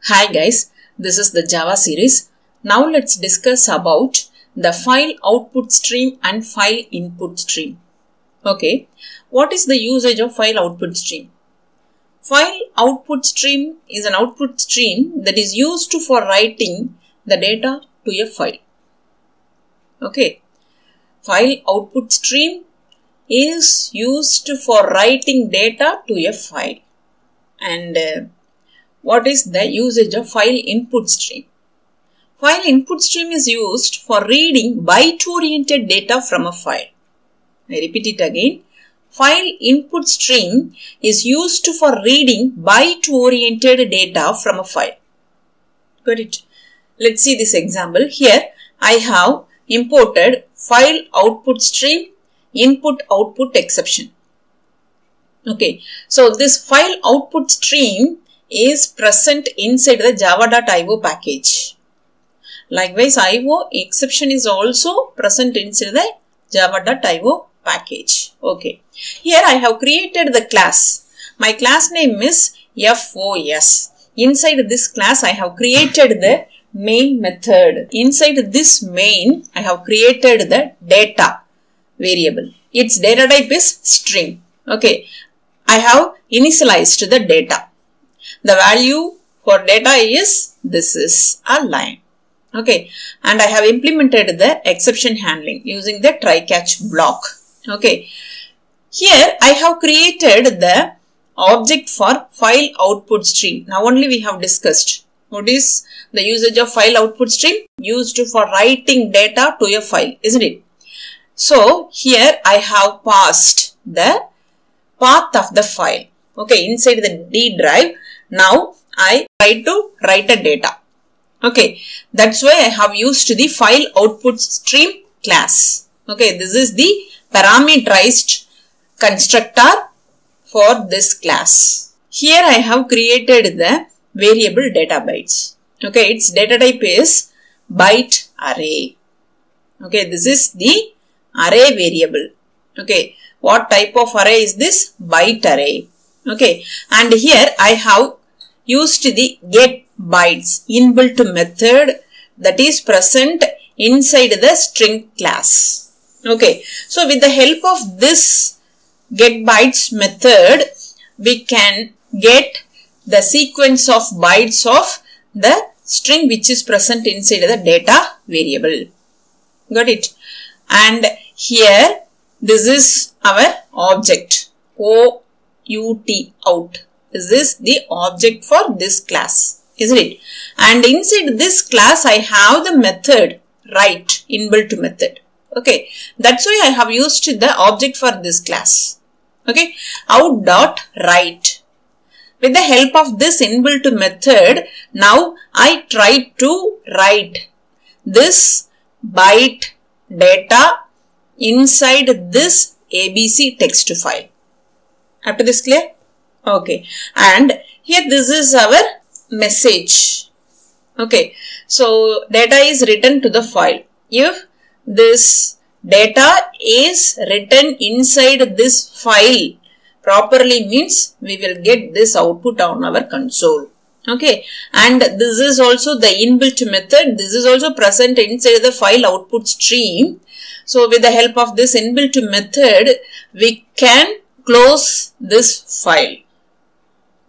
Hi guys, this is the Java series. Now let's discuss about the file output stream and file input stream. Okay, what is the usage of file output stream? File output stream is an output stream that is used for writing the data to a file. Okay, file output stream is used for writing data to a file. And what is the usage of file input stream? File input stream is used for reading byte-oriented data from a file. I repeat it again. File input stream is used for reading byte-oriented data from a file. Got it? Let's see this example. Here I have imported file output stream input-output exception. Okay, so this file output stream is present inside the java.io package. Likewise, IO exception is also present inside the java.io package. Okay, here I have created the class. My class name is FOS. Inside this class, I have created the main method. Inside this main, I have created the data variable. Its data type is string. Okay, I have initialized the data. The value for data is, this is a line. Okay, and I have implemented the exception handling using the try catch block. Okay, here I have created the object for file output stream. Now only we have discussed what is the usage of file output stream, used for writing data to a file, isn't it? So here I have passed the path of the file. Okay, inside the D drive. Now I try to write a data. Okay, that's why I have used the file output stream class. Okay, this is the parameterized constructor for this class. Here I have created the variable data bytes. Okay, its data type is byte array. Okay, this is the array variable. Okay, what type of array is this? Byte array. Okay, and here I have used the get bytes inbuilt method that is present inside the string class. Okay, so with the help of this get bytes method, we can get the sequence of bytes of the string which is present inside the data variable. Got it? And here this is our object out. This is the object for this class, isn't it? And inside this class I have the method write inbuilt method. Okay, that's why I have used the object for this class. Okay, out.write. With the help of this inbuilt method, now I try to write this byte data inside this ABC text file. Up to this clear? Okay, and here this is our message. Okay, so data is written to the file. If this data is written inside this file properly, means we will get this output on our console. Okay, and this is also the inbuilt method. This is also present inside the file output stream. So with the help of this inbuilt method, we can close this file.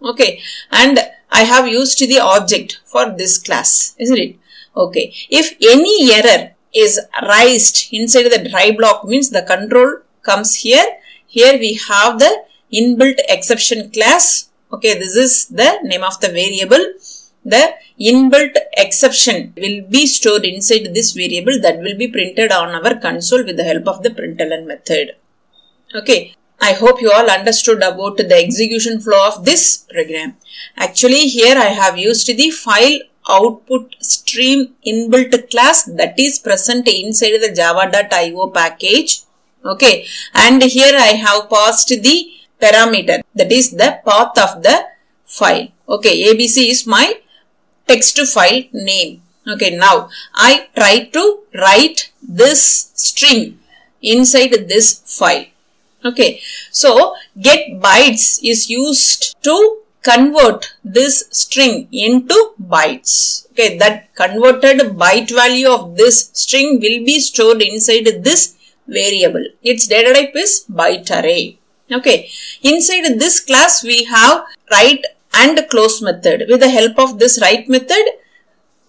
Okay, and I have used the object for this class, isn't it? Okay, if any error is raised inside the try block, means the control comes here. Here we have the inbuilt exception class. Okay, this is the name of the variable. The inbuilt exception will be stored inside this variable that will be printed on our console with the help of the println method. Okay, I hope you all understood about the execution flow of this program. Actually, here I have used the file output stream inbuilt class that is present inside the java.io package. Okay, and here I have passed the parameter, that is the path of the file. Okay, ABC is my text file name. Okay, now I try to write this string inside this file. Okay, so get bytes is used to convert this string into bytes. Okay, that converted byte value of this string will be stored inside this variable. Its data type is byte array. Okay, inside this class we have write and close method. With the help of this write method,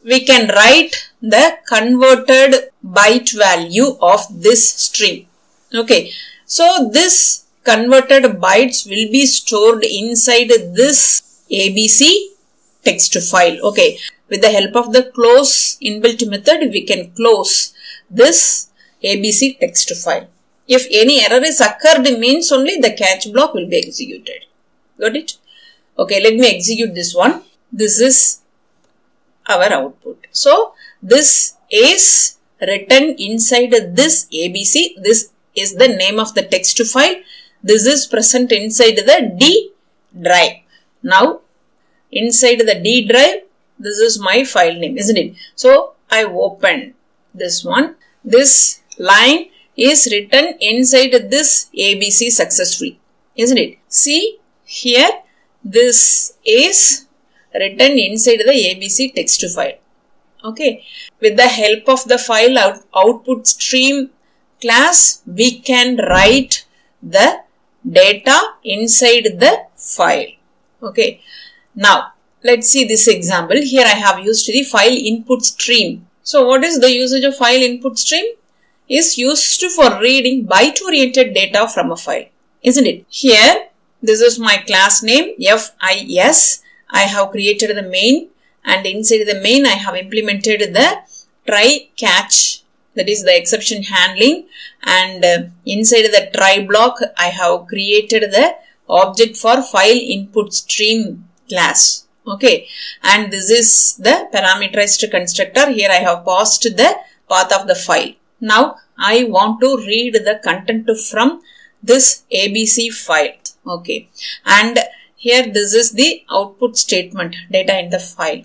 we can write the converted byte value of this string. Okay, so this converted bytes will be stored inside this ABC text file. Okay, with the help of the close inbuilt method, we can close this ABC text file. If any error is occurred, means only the catch block will be executed. Got it? Okay, let me execute this one. This is our output. So, this is written inside this ABC. This is the name of the text file. This is present inside the D drive. Now, inside the D drive, this is my file name, isn't it? So, I open this one. This line is written inside this ABC successfully, isn't it? See here, this is written inside the ABC text file. Okay, with the help of the file output stream class, we can write the data inside the file. Okay, now let's see this example. Here I have used the file input stream. So what is the usage of file input stream? Is used for reading byte-oriented data from a file, isn't it? Here, this is my class name FIS. I have created the main, and inside the main I have implemented the try catch, that is the exception handling, and inside the try block I have created the object for file input stream class. Okay, and this is the parameterized constructor. Here I have passed the path of the file. Now I want to read the content from this ABC file. Okay, and here this is the output statement, data in the file,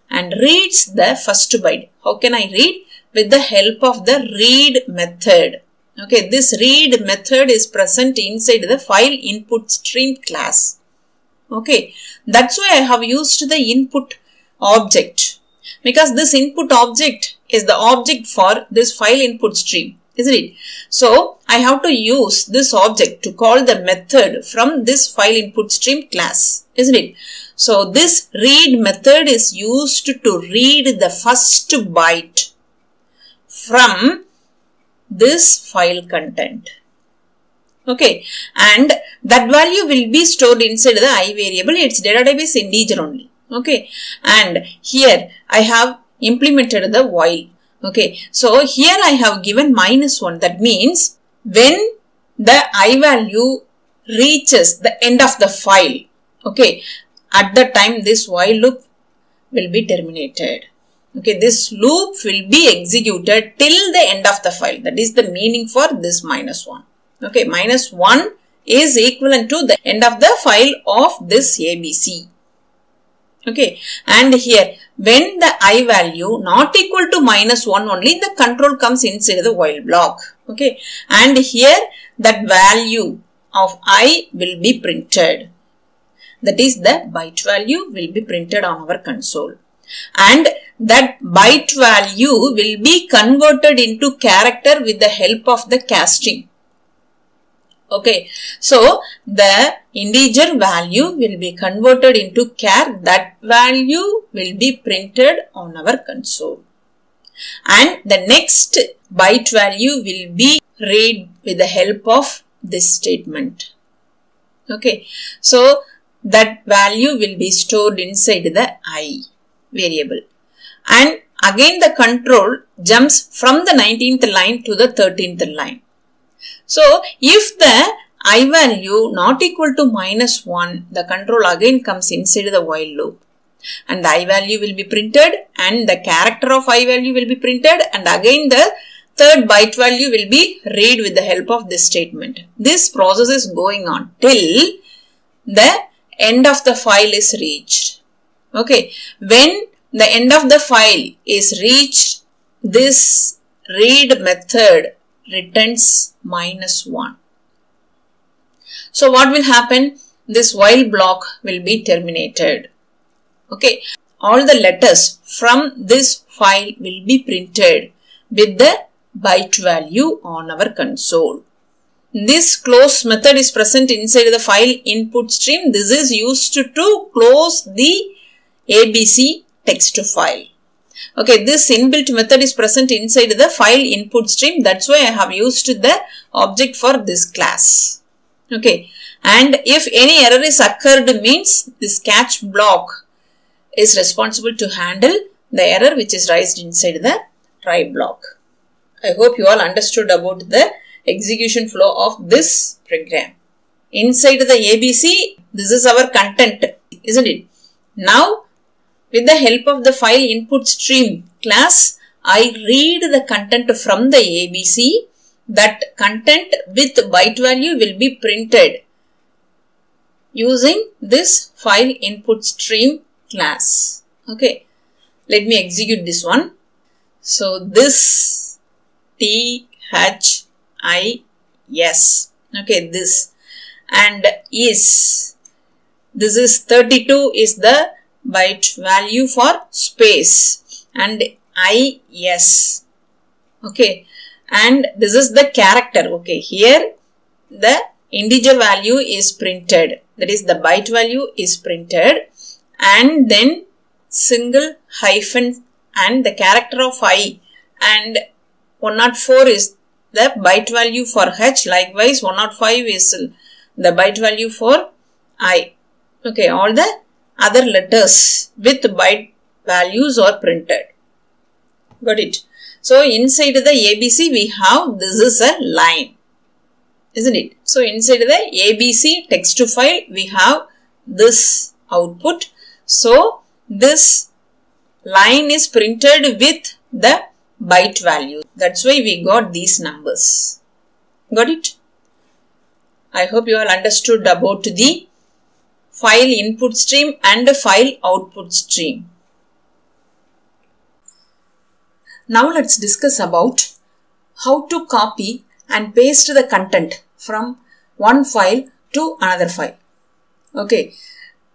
and reads the first byte. How can I read? With the help of the read method. Okay, this read method is present inside the file input stream class. Okay, that's why I have used the input object, because this input object is the object for this file input stream, isn't it? So I have to use this object to call the method from this file input stream class, isn't it? So this read method is used to read the first byte from this file content. Okay, and that value will be stored inside the I variable. Its data type is integer only. Okay, and here I have implemented the while. Okay, so here I have given -1. That means when the I value reaches the end of the file, okay, at the time this while loop will be terminated. Okay, this loop will be executed till the end of the file. That is the meaning for this -1. Okay, -1 is equivalent to the end of the file of this ABC. Okay, and here when the I value not equal to -1 only, the control comes inside the while block. Okay, and here that value of I will be printed. That is the byte value will be printed on our console, and that byte value will be converted into character with the help of the casting. Okay, so the integer value will be converted into char. That value will be printed on our console, and the next byte value will be read with the help of this statement. Okay, so that value will be stored inside the I variable, and again the control jumps from the 19th line to the 13th line. So if the I value not equal to -1, the control again comes inside the while loop, and the I value will be printed, and the character of I value will be printed, and again the third byte value will be read with the help of this statement. This process is going on till the end of the file is reached. Okay, when the end of the file is reached, this read method returns -1. So what will happen? this while block will be terminated. Okay, all the letters from this file will be printed with the byte value on our console. This close method is present inside the file input stream. This is used to close the ABC text file. Okay, this inbuilt method is present inside the file input stream. That's why I have used the object for this class. Okay, and if any error is occurred means this catch block is responsible to handle the error which is raised inside the try block. I hope you all understood about the execution flow of this program. Inside the ABC, this is our content, isn't it? Now, with the help of the file input stream class, I read the content from the ABC. That content with byte value will be printed using this file input stream class. Okay, let me execute this one. So this THIS, okay, this, and this is 32 is the byte value for space, and IS, okay, and this is the character. Okay, here the integer value is printed, that is the byte value is printed, and then single hyphen and the character of I, and 104 is the byte value for H, likewise 105 is the byte value for I. Okay, all the other letters with byte values are printed. Got it? So inside the ABC we have, this is a line, isn't it? So inside the ABC text file we have this output. So this line is printed with the byte value. That's why we got these numbers. Got it? I hope you all understood about the file input stream and file output stream. Now let's discuss about how to copy and paste the content from one file to another file. Okay,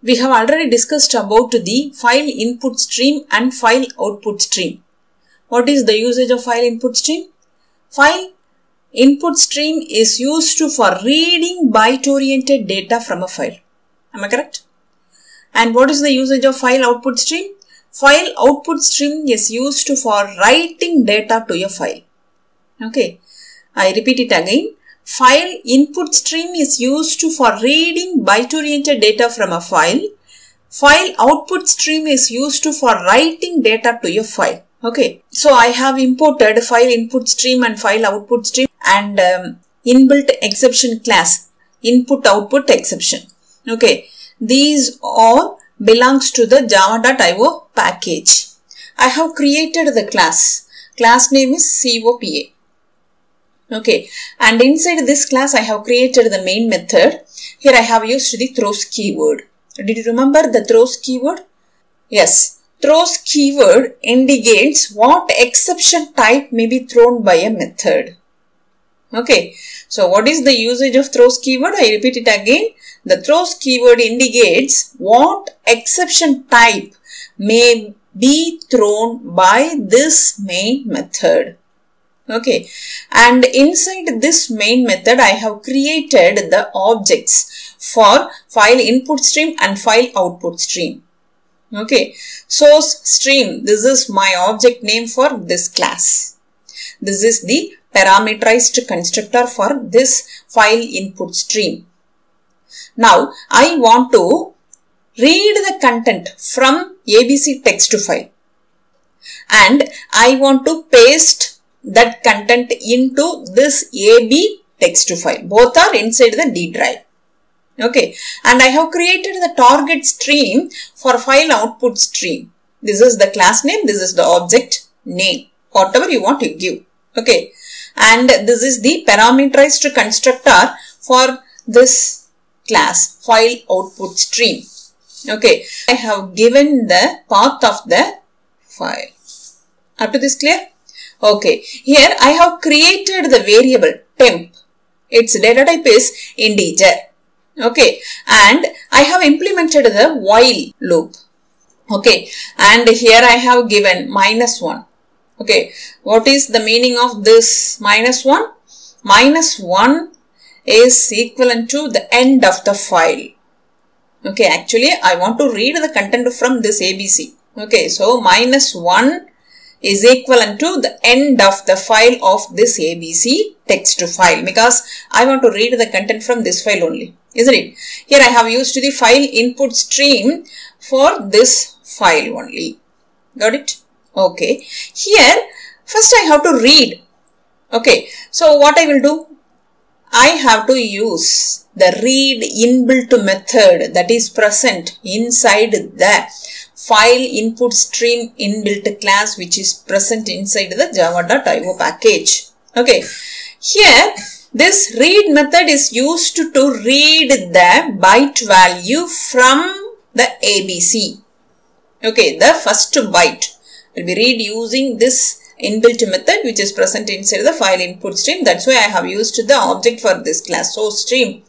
we have already discussed about the file input stream and file output stream. What is the usage of file input stream? File input stream is used for reading byte-oriented data from a file. Am I correct? And what is the usage of file output stream? File output stream is used for writing data to a file. Okay, I repeat it again. File input stream is used for reading byte-oriented data from a file. File output stream is used for writing data to a file. Okay, so I have imported file input stream and file output stream and inbuilt exception class, input output exception. Okay, these all belongs to the java.io package. I have created the class. Class name is COPA. Okay, and inside this class I have created the main method. Here I have used the throws keyword. Did you remember the throws keyword? Yes, throws keyword indicates what exception type may be thrown by a method. Okay, so what is the usage of throws keyword? I repeat it again. The throws keyword indicates what exception type may be thrown by this main method. Okay, and inside this main method I have created the objects for file input stream and file output stream. Okay, source stream, this is my object name for this class. This is the parameterized constructor for this file input stream. Now I want to read the content from ABC text file and I want to paste that content into this AB text file. Both are inside the D drive. Okay, and I have created the target stream for file output stream. This is the class name, this is the object name, whatever you want to give. Okay, and this is the parameterized constructor for this class file output stream. Okay, I have given the path of the file. Up to this clear? Okay, here I have created the variable temp. Its data type is integer. Okay, and I have implemented the while loop. Okay, and here I have given -1. Okay, what is the meaning of this -1? -1 is equivalent to the end of the file. Okay, actually I want to read the content from this ABC. Okay, so -1 is equivalent to the end of the file of this ABC text file, because I want to read the content from this file only, isn't it? Here I have used the file input stream for this file only. Got it? Okay. Here first I have to read. Okay. So what I will do? I have to use the read inbuilt method that is present inside the file input stream inbuilt class, which is present inside the java.io package. Okay. Here this read method is used to read the byte value from the ABC. Okay, the first byte will be read using this inbuilt method which is present inside the file input stream. That's why I have used the object for this class, source stream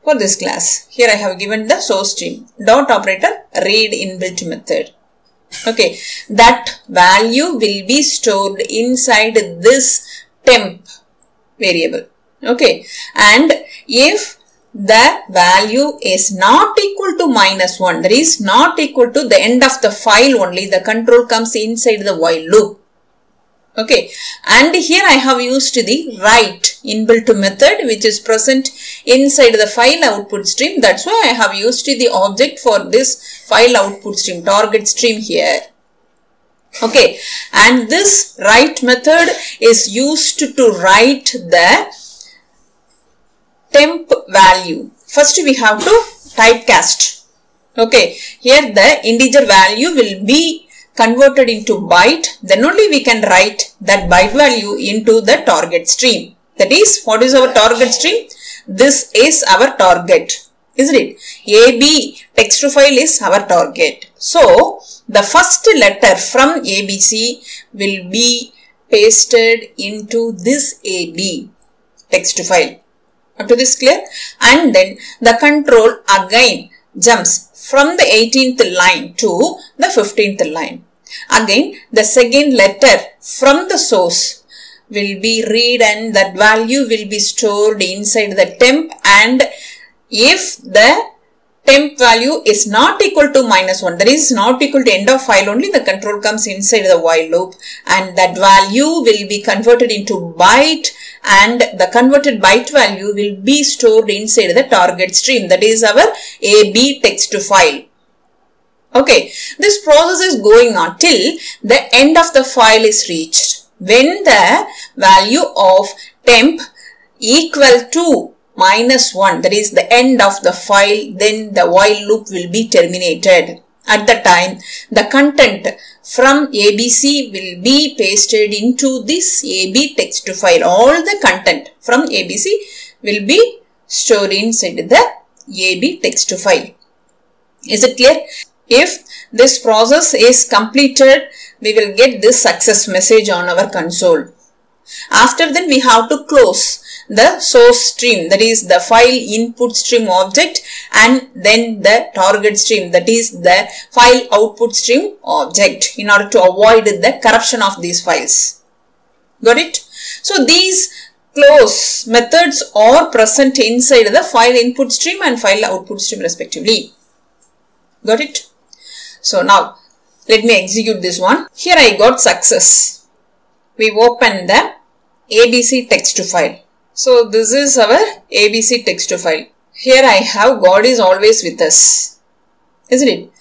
for this class. Here I have given the source stream dot operator read inbuilt method. Okay, that value will be stored inside this temp variable. Okay, and if the value is not equal to -1, that is not equal to the end of the file only, the control comes inside the while loop. Okay, and here I have used the write inbuilt method which is present inside the file output stream. That's why I have used the object for this file output stream, target stream here. Okay, and this write method is used to write the temp value. First we have to typecast. Okay, here the integer value will be converted into byte, then only we can write that byte value into the target stream. That is, what is our target stream? This is our target, isn't it? AB text file is our target. So the first letter from ABC will be pasted into this AB text file. Up to this clear? And then the control again jumps from the 18th line to the 15th line. Again, the second letter from the source will be read and that value will be stored inside the temp, and if the temp value is not equal to -1, that is not equal to end of file only, the control comes inside the while loop and that value will be converted into byte, and the converted byte value will be stored inside the target stream, that is our AB text file. Okay, this process is going on till the end of the file is reached. When the value of temp equal to -1, that is the end of the file, then the while loop will be terminated. At the time, the content from ABC will be pasted into this AB text file. All the content from ABC will be stored inside the AB text file. Is it clear? If this process is completed, we will get this success message on our console. After that, we have to close the source stream, that is the file input stream object, and then the target stream, that is the file output stream object, in order to avoid the corruption of these files. Got it? So these close methods are present inside the file input stream and file output stream respectively. Got it? So now let me execute this one. Here I got success. We open the ABC text file. So this is our ABC text file. Here I have God is always with us, isn't it?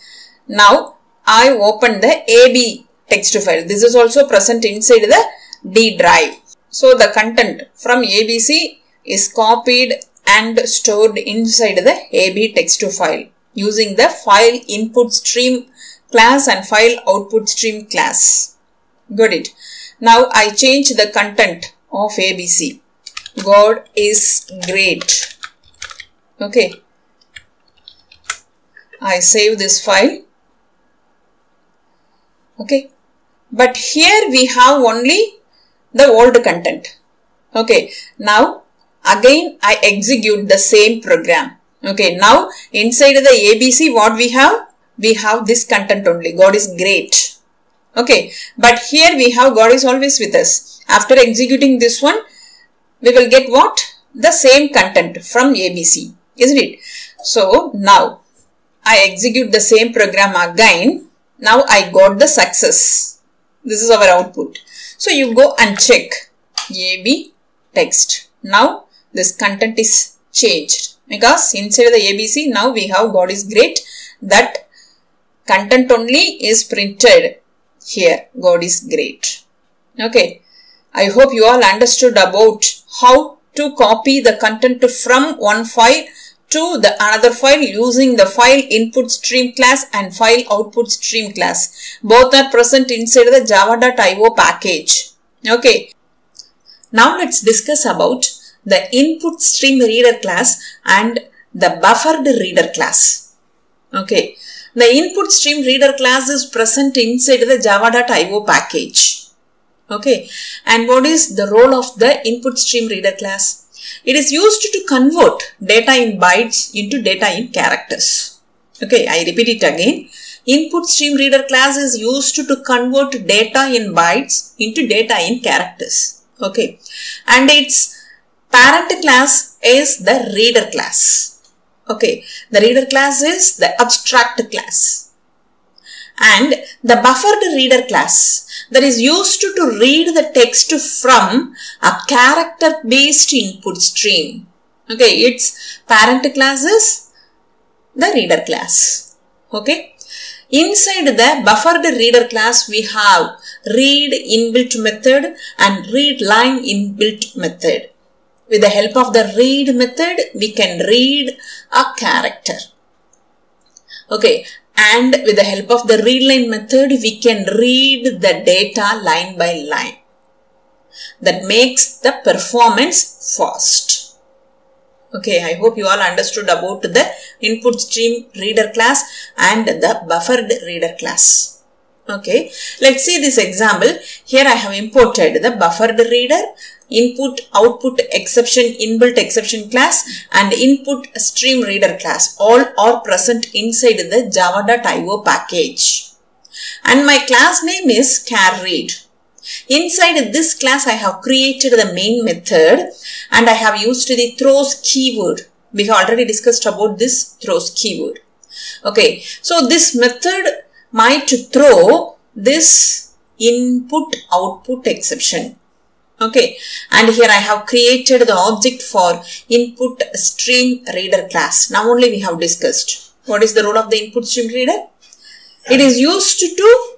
Now I open the AB text file. This is also present inside the D drive. So the content from ABC is copied and stored inside the AB text file using the file input stream class and file output stream class. Got it? Now I change the content of ABC. God is great. Okay. I save this file. Okay. But here we have only the old content. Okay. Now again I execute the same program. Okay, now inside the ABC what we have? We have this content only. God is great. Okay, but here we have God is always with us. After executing this one, we will get what? The same content from ABC, isn't it? So now I execute the same program again. Now I got the success. This is our output. So you go and check AB text. Now this content is changed because inside the ABC now we have God is great. That content only is printed here. God is great. Okay. I hope you all understood about how to copy the content from one file to the another file using the file input stream class and file output stream class. Both are present inside the java.io package. Okay. Now let's discuss about the input stream reader class and the buffered reader class. Okay. The input stream reader class is present inside the java.io package. Okay. And what is the role of the input stream reader class? It is used to convert data in bytes into data in characters. Okay, I repeat it again. Input stream reader class is used to convert data in bytes into data in characters. Okay, and its parent class is the reader class. Okay, the reader class is the abstract class. And the buffered reader class that is used to read the text from a character based input stream. Okay, its parent class is the reader class. Okay, inside the buffered reader class we have read inbuilt method and read line inbuilt method. With the help of the read method we can read a character. Okay. And with the help of the readline method, we can read the data line by line. That makes the performance fast. Okay, I hope you all understood about the input stream reader class and the buffered reader class. Okay, let's see this example. Here I have imported the buffered reader, input output exception inbuilt exception class and input stream reader class. All are present inside the java.io package. And my class name is charRead. Inside this class I have created the main method and I have used the throws keyword. We have already discussed about this throws keyword. Okay, so this method might throw this input output exception. Okay, and here I have created the object for input stream reader class. Now only we have discussed what is the role of the input stream reader. It is used to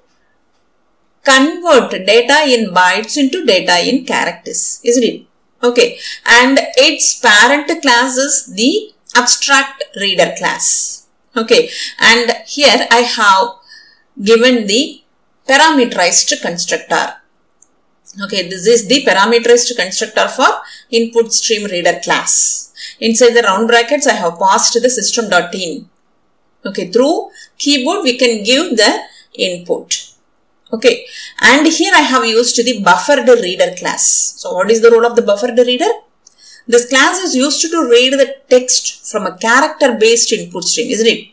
convert data in bytes into data in characters, isn't it? Okay, and its parent class is the abstract reader class. Okay, and here I have given the parameterized constructor. Okay, this is the parameterized constructor for input stream reader class. Inside the round brackets, I have passed the system.in. Okay, through keyboard we can give the input. Okay, and here I have used the buffered reader class. So what is the role of the buffered reader? This class is used to read the text from a character based input stream, isn't it?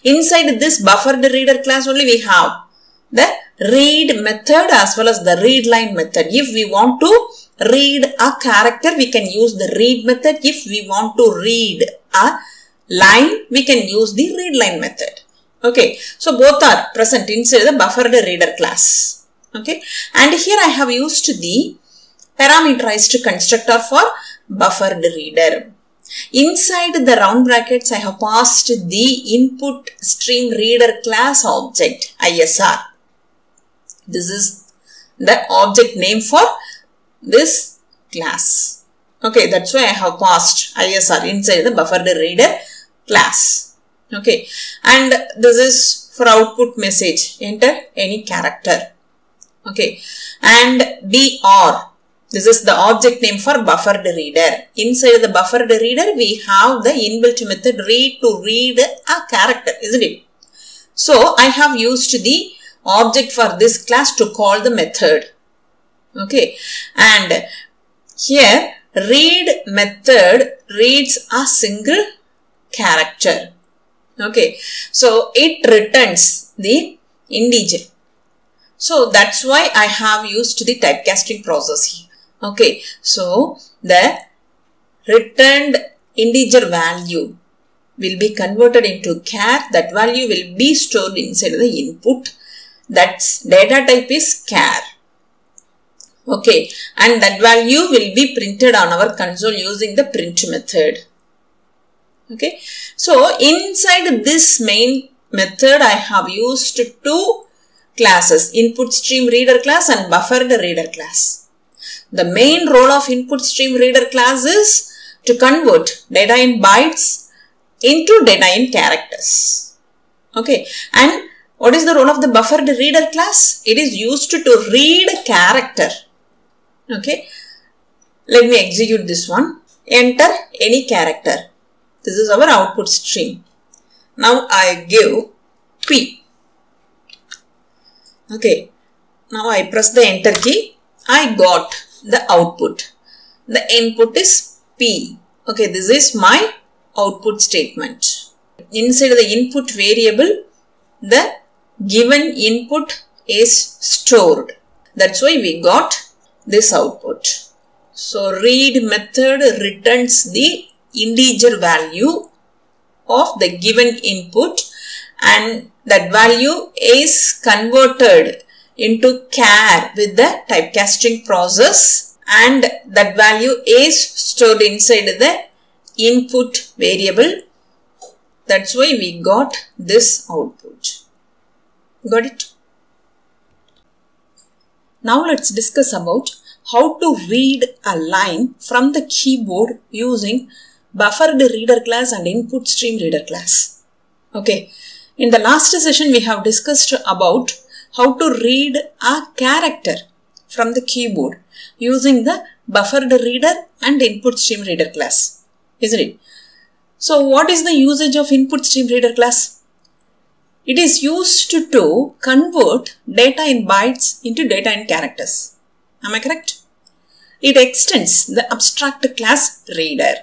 Inside this buffered reader class only we have the read method as well as the read line method. If we want to read a character, we can use the read method. If we want to read a line, we can use the read line method. Okay, so both are present inside the buffered reader class. Okay, and here I have used the parameterized constructor for buffered reader. Inside the round brackets, I have passed the input stream reader class object ISR. This is the object name for this class. Okay, that's why I have passed ISR inside the buffered reader class. Okay, and this is for output message. Enter any character. Okay, and BR. This is the object name for buffered reader. Inside the buffered reader, we have the inbuilt method read to read a character, isn't it? So I have used the object for this class to call the method. Okay, and here read method reads a single character. Okay, so it returns the integer. So that's why I have used the typecasting process here. Okay, so the returned integer value will be converted into char. That value will be stored inside the input. That's data type is char. Okay, and that value will be printed on our console using the print method. Okay, so inside this main method I have used two classes, input stream reader class and buffered reader class. The main role of input stream reader class is to convert data in bytes into data in characters. Okay, and what is the role of the buffered reader class? It is used to read character. Okay, let me execute this one. Enter any character. This is our output stream. Now I give P. Okay, now I press the enter key. I got the output. The input is P. Okay, this is my output statement. Inside the input variable, the given input is stored. That's why we got this output. So read method returns the integer value of the given input, and that value is converted into char with the typecasting process, and that value is stored inside the input variable. That's why we got this output. Got it? Now let's discuss about how to read a line from the keyboard using buffered reader class and input stream reader class. Okay, in the last session we have discussed about how to read a character from the keyboard using the buffered reader and input stream reader class, isn't it? So what is the usage of input stream reader class? It is used to convert data in bytes into data in characters. Am I correct? It extends the abstract class reader.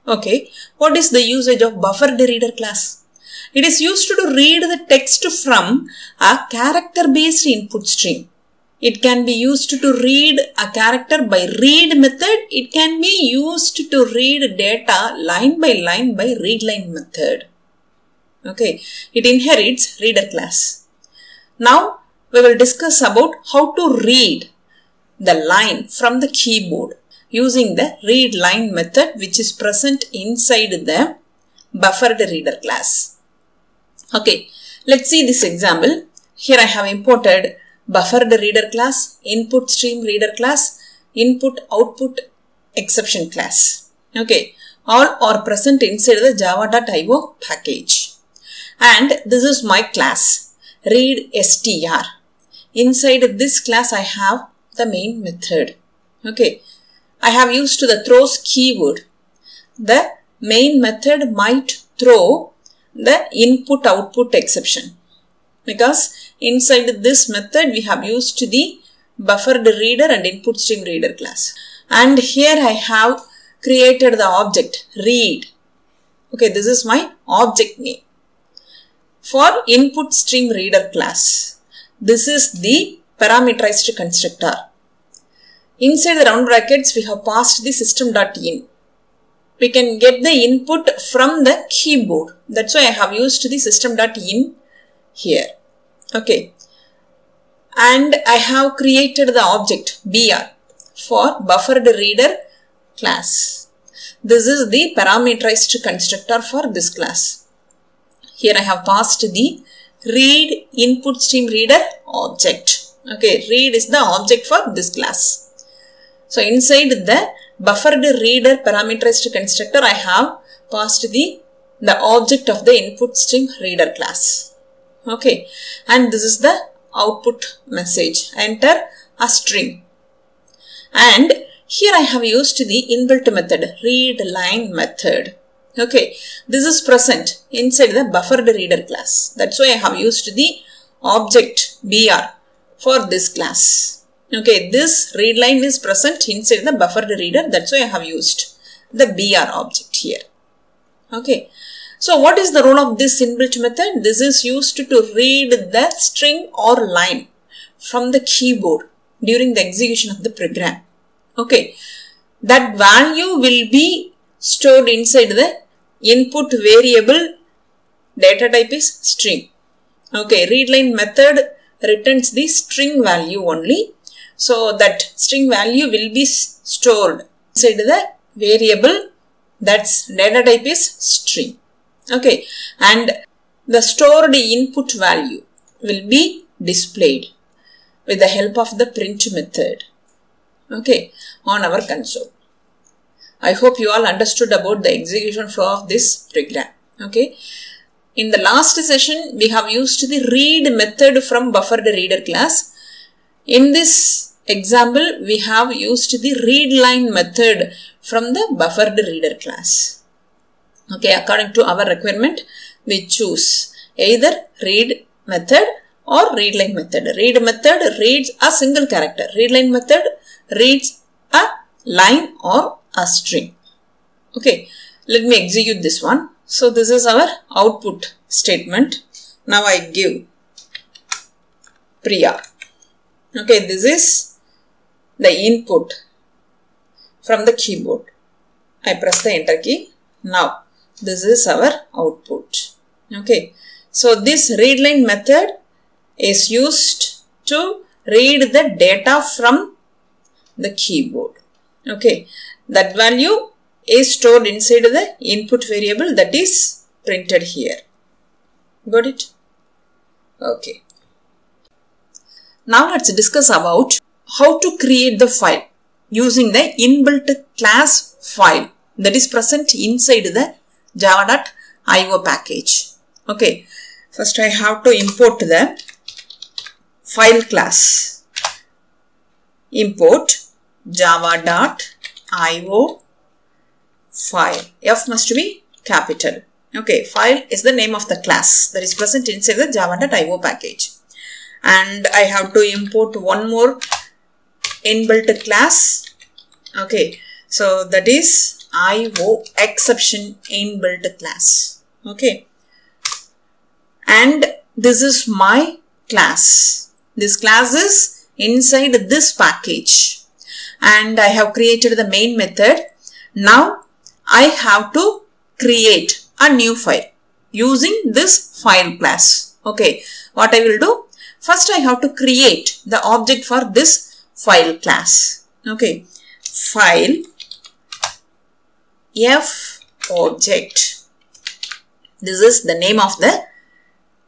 Okay, what is the usage of buffered reader class? It is used to read the text from a character based input stream. It can be used to read a character by read method. It can be used to read data line by readline method. Okay, it inherits reader class. Now we will discuss about how to read the line from the keyboard using the read line method, which is present inside the buffered reader class. Okay, let's see this example. Here I have imported buffered reader class, input stream reader class, input output exception class. Okay, all are present inside the java.io package. And this is my class, readstr. Inside this class I have the main method. Okay, I have used the throws keyword. The main method might throw the input output exception, because inside this method we have used the buffered reader and input stream reader class. And here I have created the object read. Okay, this is my object name. For input stream reader class, this is the parameterized constructor. Inside the round brackets we have passed the system.in. We can get the input from the keyboard. That's why I have used the system.in here. Okay. And I have created the object br for buffered reader class. This is the parameterized constructor for this class. Here I have passed the read input stream reader object. Okay, read is the object for this class. So inside the buffered reader parameterized constructor, I have passed the object of the input stream reader class. Okay, and this is the output message. Enter a string. And here I have used the inbuilt method, read line method. Okay, this is present inside the buffered reader class. That's why I have used the object br for this class. Okay, this read line is present inside the buffered reader. That's why I have used the br object here. Okay. So what is the role of this inbuilt method? This is used to read the string or line from the keyboard during the execution of the program. Okay. That value will be stored inside the input variable. Data type is string. Okay. Readline method returns the string value only. So that string value will be stored inside the variable. That's data type is string. Okay, and the stored input value will be displayed with the help of the print method. Okay, on our console. I hope you all understood about the execution flow of this program. Okay, in the last session we have used the read method from buffered reader class. In this example we have used the readline method from the buffered reader class. Okay, according to our requirement, we choose either read method or readline method. Read method reads a single character. Readline method reads a line or a string. Okay, let me execute this one. So this is our output statement. Now I give Priya. Okay, this is the input from the keyboard. I press the enter key. Now this is our output. Okay, so this readline method is used to read the data from the keyboard. Okay, that value is stored inside the input variable that is printed here. Got it? Okay. Now let's discuss about how to create the file using the inbuilt class file that is present inside the java.io package. Okay, first I have to import the file class. Import java.io file. F must be capital. Okay, file is the name of the class that is present inside the java.io package. And I have to import one more inbuilt class. Okay, so that is IO exception inbuilt class. Okay, and this is my class. This class is inside this package, and I have created the main method. Now I have to create a new file using this file class. Okay, what I will do? First I have to create the object for this file class. Okay, file F object. This is the name of the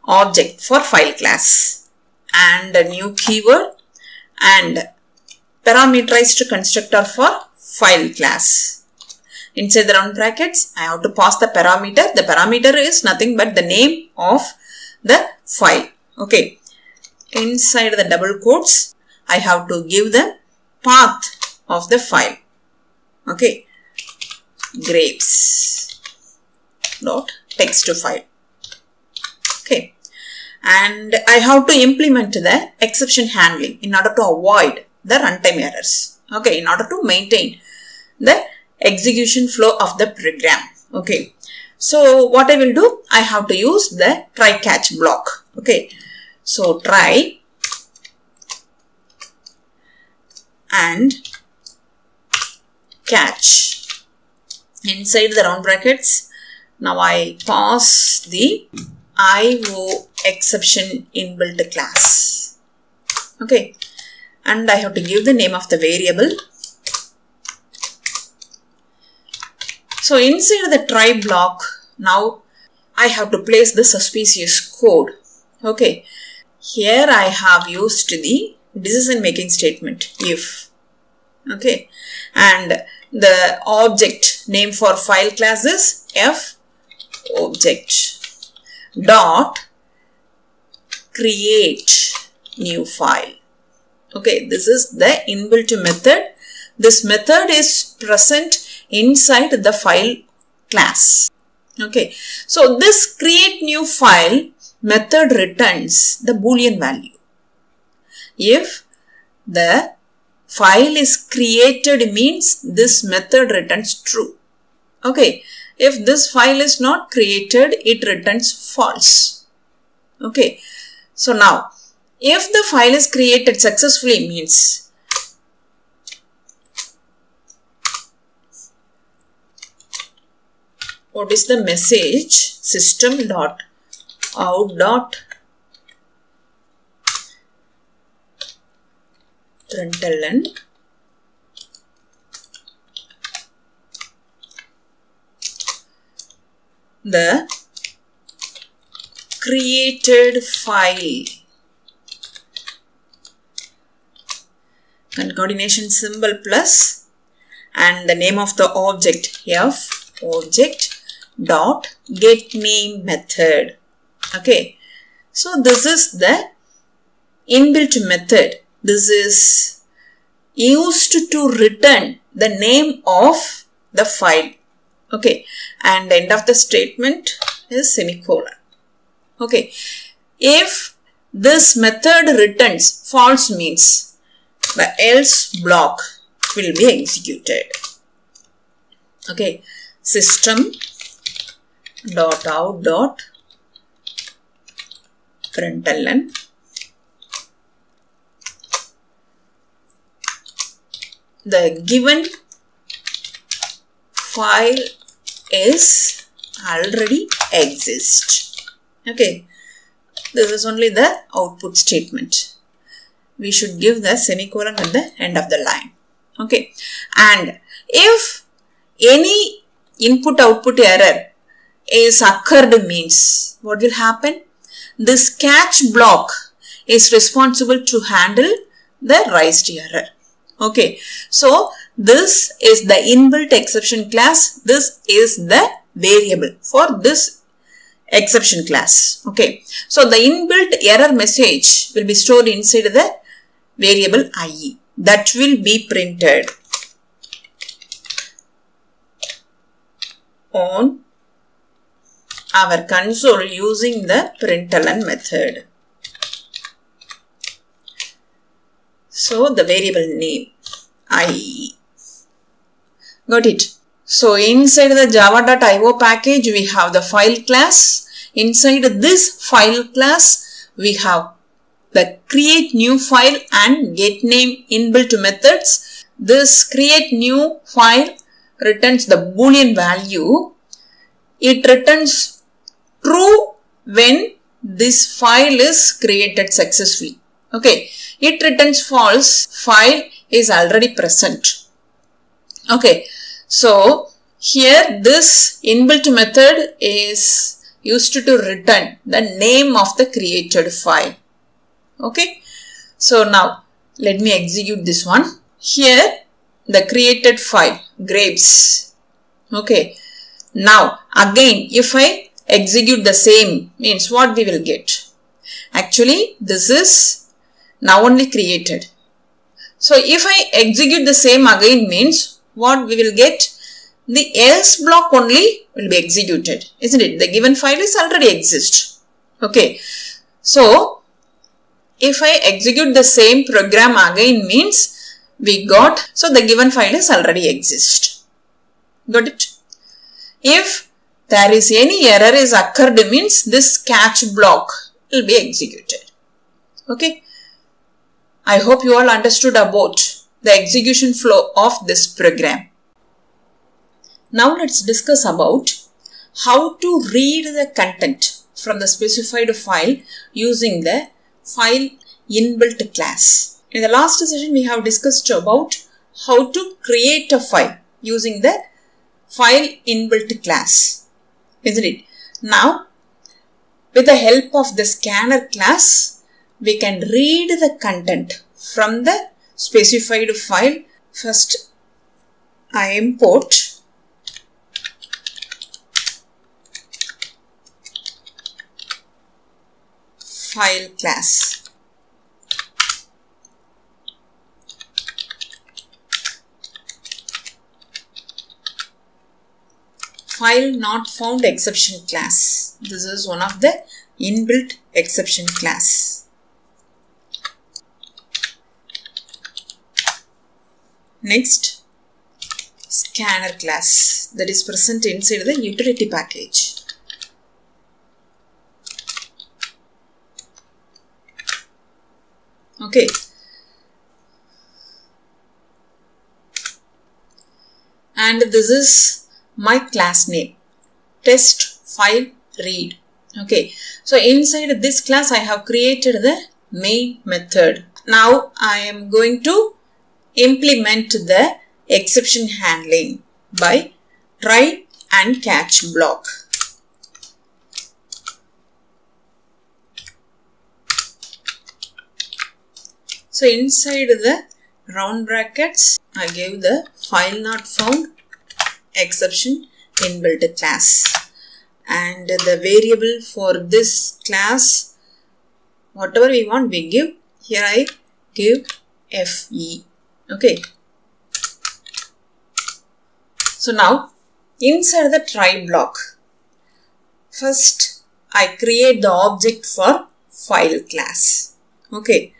object for file class, and a new keyword and parameterized constructor for file class. Inside the round brackets I have to pass the parameter. The parameter is nothing but the name of the file. Okay, inside the double quotes I have to give the path of the file. Okay, grapes dot text file. Okay, and I have to implement the exception handling in order to avoid the runtime errors. Okay, in order to maintain the execution flow of the program. Okay, so what I will do? I have to use the try catch block. Okay, so try and catch. Inside the round brackets, now I pass the IO exception inbuilt class. Okay, and I have to give the name of the variable. So inside the try block, now I have to place the suspicious code. Okay, here I have used the decision making statement if. Okay, and the object name for file class is F object dot create new file. Okay, this is the inbuilt method. This method is present inside the file class. Okay, so this create new file method returns the boolean value. If the file is created means this method returns true. Okay, If this file is not created, it returns false. Okay. So now, if the file is created successfully means what is the message? System.out.println the created file, concatenation symbol plus and the name of the object f object dot get name method. Okay, so this is the inbuilt method. This is used to return the name of the file. Okay, and end of the statement is semicolon. Okay, if this method returns false means the else block will be executed. Okay, system.out.println the given file is already exist. Okay, this is only the output statement. We should give the semicolon at the end of the line. Okay, and if any input output error is occurred means what will happen? This catch block is responsible to handle the raised error. Okay, so this is the inbuilt exception class. This is the variable for this exception class. Okay, so the inbuilt error message will be stored inside the variable IE that will be printed on our console using the println method. So the variable name IE. Got it? So inside the java.io package we have the file class. Inside this file class we have the create new file and get name inbuilt methods. This create new file returns the boolean value. It returns true when this file is created successfully. Okay, it returns false, file is already present. Okay, so here this inbuilt method is used to return the name of the created file. Okay, so now let me execute this one. Here the created file grapes. Okay, now again if I execute the same means what we will get? Actually this is now only created. So if I execute the same again means what we will get? The else block only will be executed, isn't it? The given file is already exist. Okay, so if I execute the same program again means we got, so the given file is already exist. Got it? If there is any error is occurred means this catch block will be executed. Okay, I hope you all understood about the execution flow of this program. Now let's discuss about how to read the content from the specified file using the file inbuilt class. In the last session we have discussed about how to create a file using the file inbuilt class, isn't it? Now with the help of the scanner class we can read the content from the specified file. First I import file class. File not found exception class. This is one of the inbuilt exception class. Next, scanner class that is present inside the utility package. Okay. And this is my class name, test file read. Okay. So inside this class I have created the main method. Now I am going to implement the exception handling by try and catch block. So inside the round brackets I gave the file not found exception inbuilt class, and the variable for this class, whatever we want we give. Here I give FE. Okay. So now inside the try block, first I create the object for file class. Okay.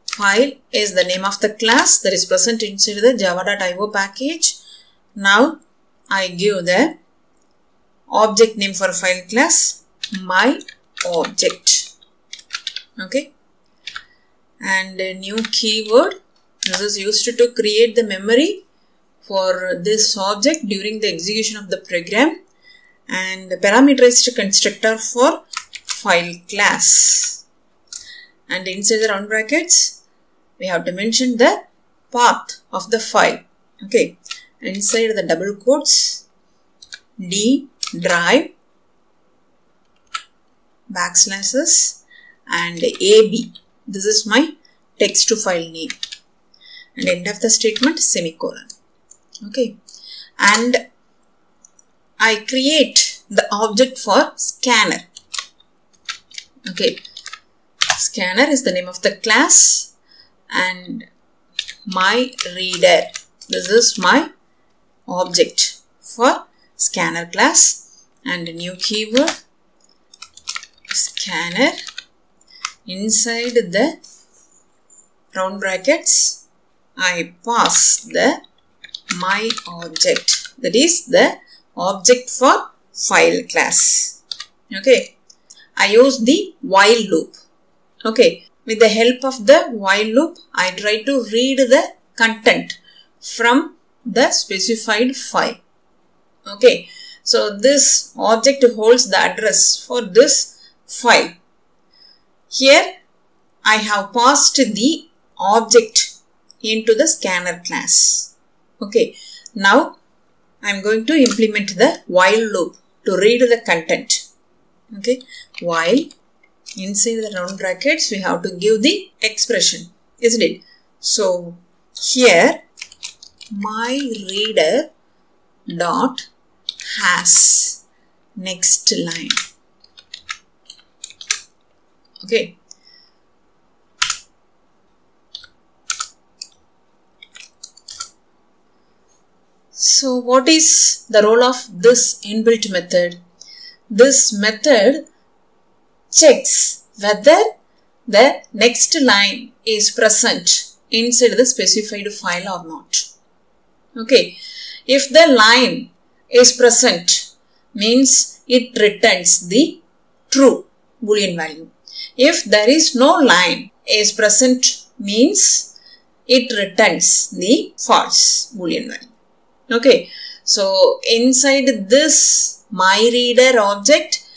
File is the name of the class that is present inside the java.io package. Now I give the object name for file class, my object. Okay. And a new keyword. This is used to create the memory for this object during the execution of the program, and parameterized constructor for file class. And inside the round brackets we have to mention the path of the file. Okay. Inside the double quotes, D drive backslashes and AB. This is my text to file name, and end of the statement semicolon. Okay. And I create the object for scanner. Okay. Scanner is the name of the class, and my reader. This is my object for scanner class, and a new keyword scanner. Inside the round brackets I pass the my object, that is the object for file class. Okay. I use the while loop. Okay. With the help of the while loop I try to read the content from the specified file. Okay. So this object holds the address for this file. Here I have passed the object into the scanner class. Okay. Now I am going to implement the while loop to read the content. Okay. While inside the round brackets we have to give the expression, isn't it? So here my reader dot has next line. Okay. So what is the role of this inbuilt method? This method checks whether the next line is present inside the specified file or not. Okay. If the line is present, means it returns the true boolean value. If there is no line is present, means it returns the false boolean value. Okay. So inside this my reader object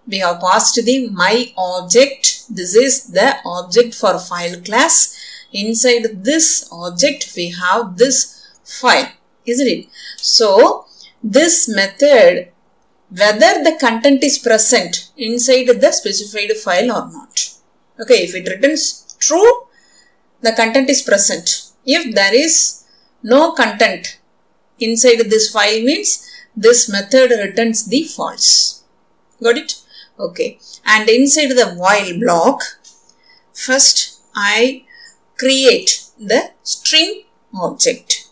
we have passed the my object. This is the object for file class. Inside this object we have this file, isn't it? So this method, whether the content is present inside the specified file or not. Okay, if it returns true, the content is present. If there is no content inside this file, means this method returns the false. Got it? Okay. And inside the while block, first I create the string object.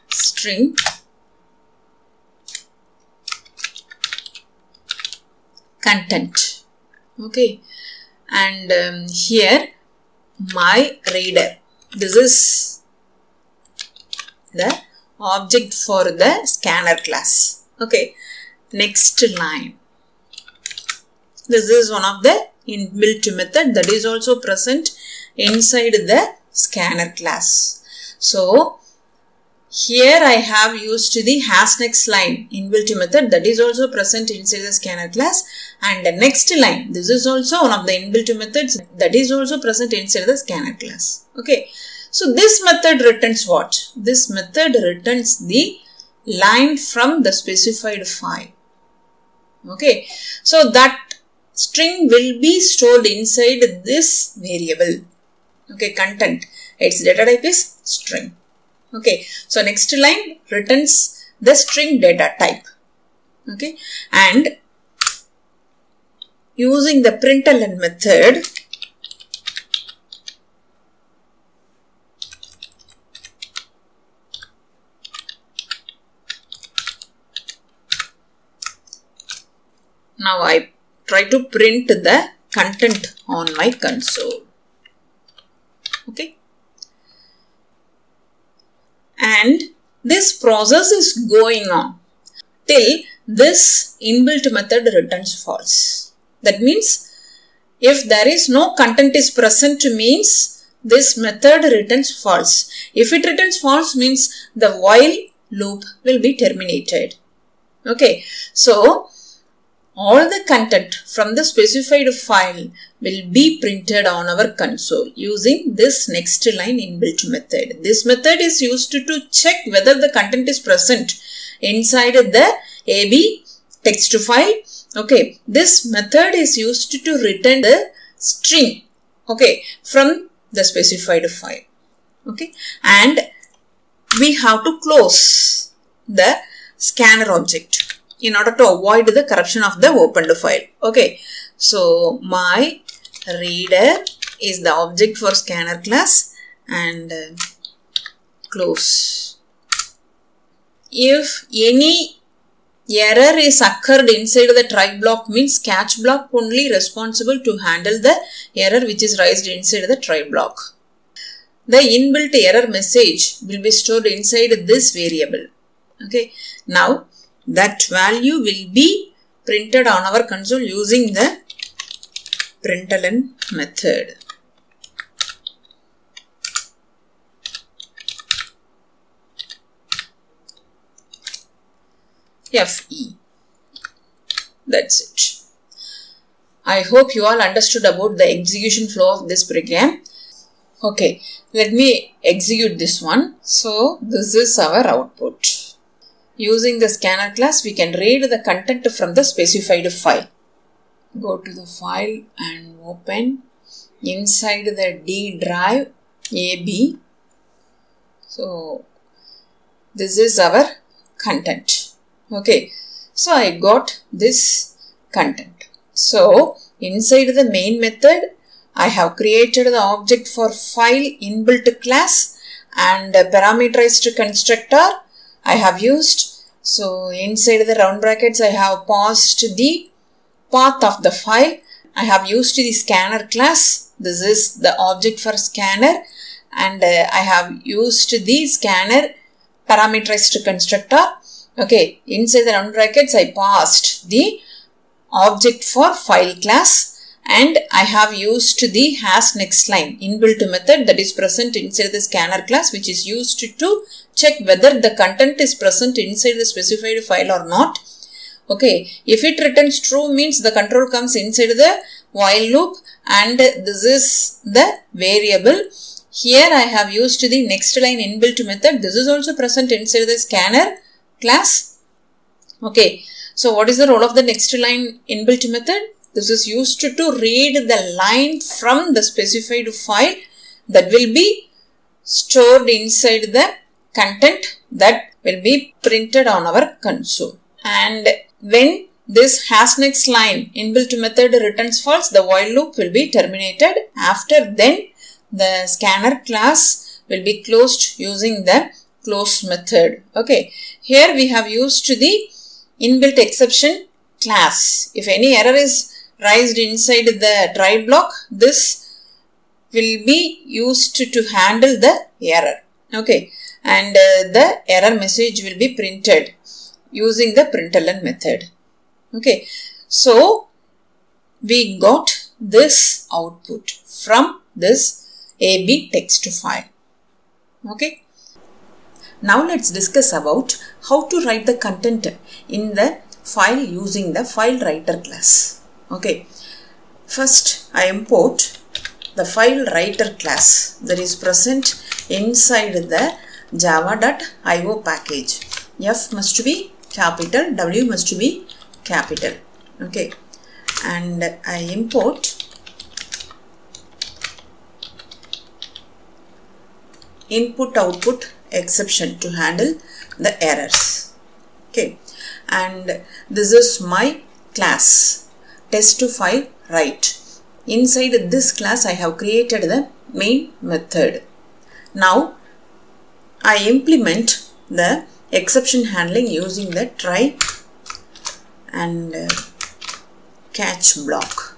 String content. Okay. And here my reader. This is the object for the scanner class. Okay, next line. This is one of the inbuilt method that is also present inside the scanner class. So here I have used the next line inbuilt method that is also present inside the scanner class, and the next line, this is also one of the inbuilt methods that is also present inside the scanner class. Okay, so this method returns what? This method returns the line from the specified file. Okay, so that string will be stored inside this variable. Okay, content, its data type is string. Okay, so next line returns the string data type. Okay, and using the println method, now I try to print the content on my console. Okay, and this process is going on till this inbuilt method returns false. That means if there is no content is present means this method returns false. If it returns false means the while loop will be terminated. Okay, so all the content from the specified file will be printed on our console using this next line inbuilt method. This method is used to check whether the content is present inside the AB text file. Okay, this method is used to return the string, okay, from the specified file. Okay, and we have to close the scanner object in order to avoid the corruption of the opened file. Okay, so my reader is the object for scanner class, and close. If any error is occurred inside the try block means catch block only responsible to handle the error which is raised inside the try block. The inbuilt error message will be stored inside this variable. Okay, now that value will be printed on our console using the println method. FE. That's it. I hope you all understood about the execution flow of this program. Okay, let me execute this one. So this is our output. Using the scanner class, we can read the content from the specified file. Go to the file and open inside the D drive AB. So this is our content. Okay, so I got this content. So inside the main method, I have created the object for file inbuilt class and a parameterized constructor I have used. So inside the round brackets, I have passed the path of the file. I have used the scanner class. This is the object for scanner, and I have used the scanner parameterized constructor. Okay, inside the round brackets, I passed the object for file class, and I have used the next line inbuilt method that is present inside the scanner class, which is used to check whether the content is present inside the specified file or not. Okay, if it returns true means the control comes inside the while loop, and this is the variable. Here I have used the next line inbuilt method. This is also present inside the scanner class. Okay, so what is the role of the next line inbuilt method? This is used to read the line from the specified file that will be stored inside the content that will be printed on our console. And when this next line inbuilt method returns false, the while loop will be terminated. After then, the scanner class will be closed using the close method. Okay, here we have used the inbuilt exception class. If any error is raised inside the try block, this will be used to handle the error. Okay, and the error message will be printed using the println method. Okay, so we got this output from this AB text file. Okay, now let's discuss about how to write the content in the file using the file writer class. Okay, first I import the file writer class that is present inside the java.io package. F must be capital, W must be capital. Okay, and I import input output exception to handle the errors. Okay, and this is my class test file write. Inside this class I have created the main method. Now I implement the exception handling using the try and catch block.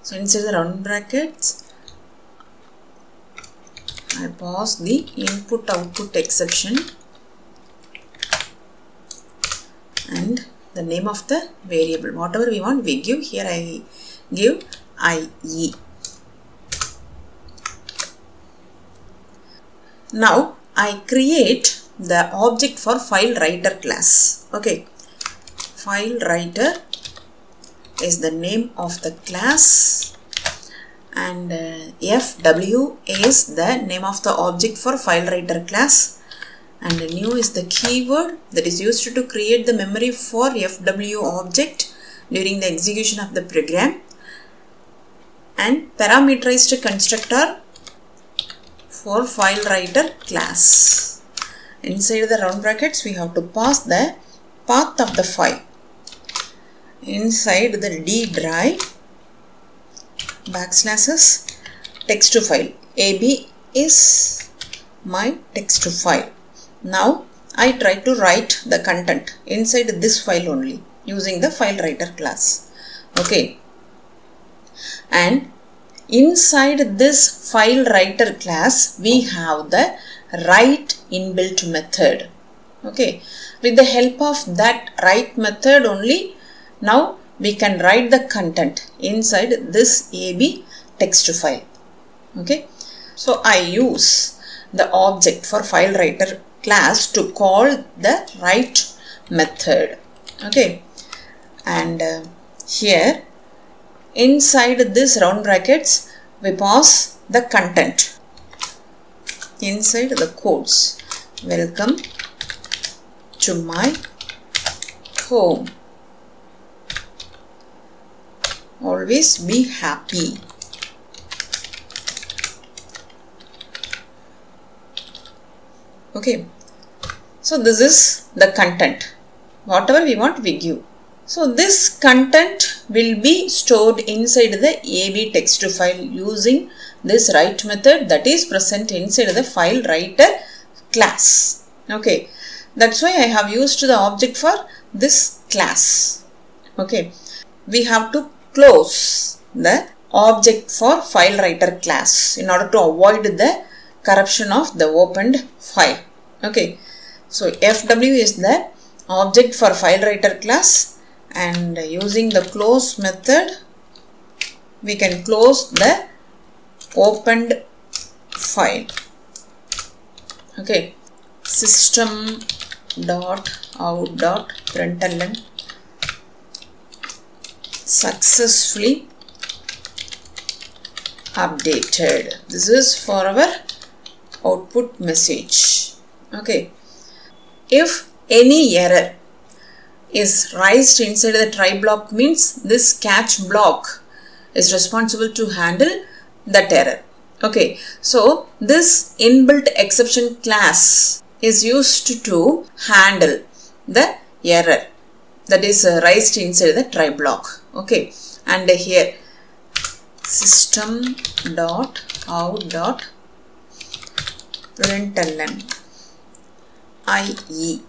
So inside the round brackets I pass the input output exception and the name of the variable, whatever we want we give. Here I give IE. Now I create the object for file writer class. Okay, file writer is the name of the class and FW is the name of the object for file writer class, and new is the keyword that is used to create the memory for FW object during the execution of the program, and parameterized constructor for file writer class. Inside the round brackets we have to pass the path of the file. Inside the D drive backslashes text file. AB is my text file. Now I try to write the content inside this file only using the file writer class. Okay, and inside this file writer class we have the write inbuilt method. Okay, with the help of that write method only now we can write the content inside this AB text file. Okay, so I use the object for file writer class to call the write method. Okay, and here inside this round brackets we pass the content inside the quotes. Welcome to my home. Always be happy. Okay, so this is the content. Whatever we want we give. So this content will be stored inside the AB text file using this write method that is present inside the file writer class. Okay, that's why I have used the object for this class. Okay, we have to close the object for file writer class in order to avoid the corruption of the opened file. Okay, so FW is the object for file writer class, and using the close method we can close the opened file. Okay, system.out.println successfully updated. This is for our output message. Okay, if any error is raised inside the try block means this catch block is responsible to handle that error. Okay, so this inbuilt exception class is used to handle the error that is raised inside the try block. Okay, and here system.out.println IE.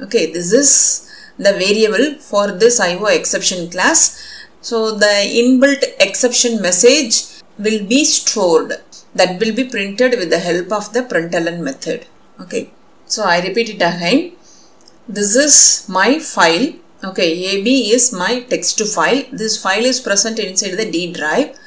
Okay, this is the variable for this IO exception class So the inbuilt exception message will be stored. That will be printed with the help of the println method. Okay. So I repeat it again. This is my file. Okay. AB is my text file. This file is present inside the D drive.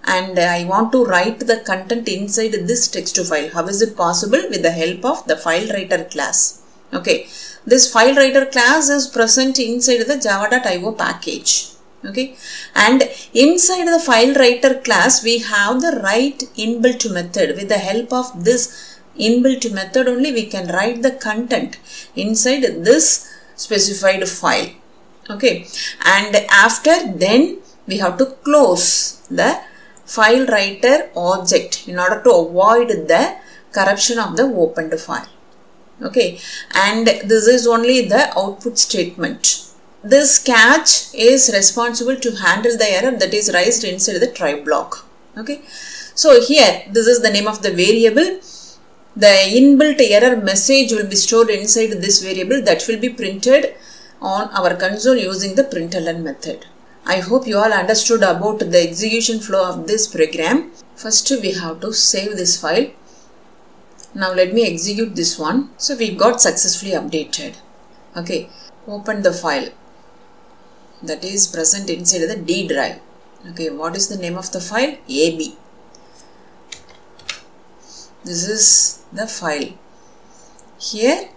And I want to write the content inside this text file. How is it possible? With the help of the file writer class. Okay. This file writer class is present inside the java.io package. Okay. And inside the file writer class, we have the write inbuilt method. With the help of this inbuilt method only, we can write the content inside this specified file. Okay. And after then, we have to close the file writer object in order to avoid the corruption of the opened file. Okay, and this is only the output statement. This catch is responsible to handle the error that is raised inside the try block. Okay, so here this is the name of the variable. The inbuilt error message will be stored inside this variable that will be printed on our console using the println method. I hope you all understood about the execution flow of this program. First we have to save this file. Now let me execute this one. So we got successfully updated. Okay, open the file that is present inside the D drive. Okay, what is the name of the file? AB. This is the file. Here,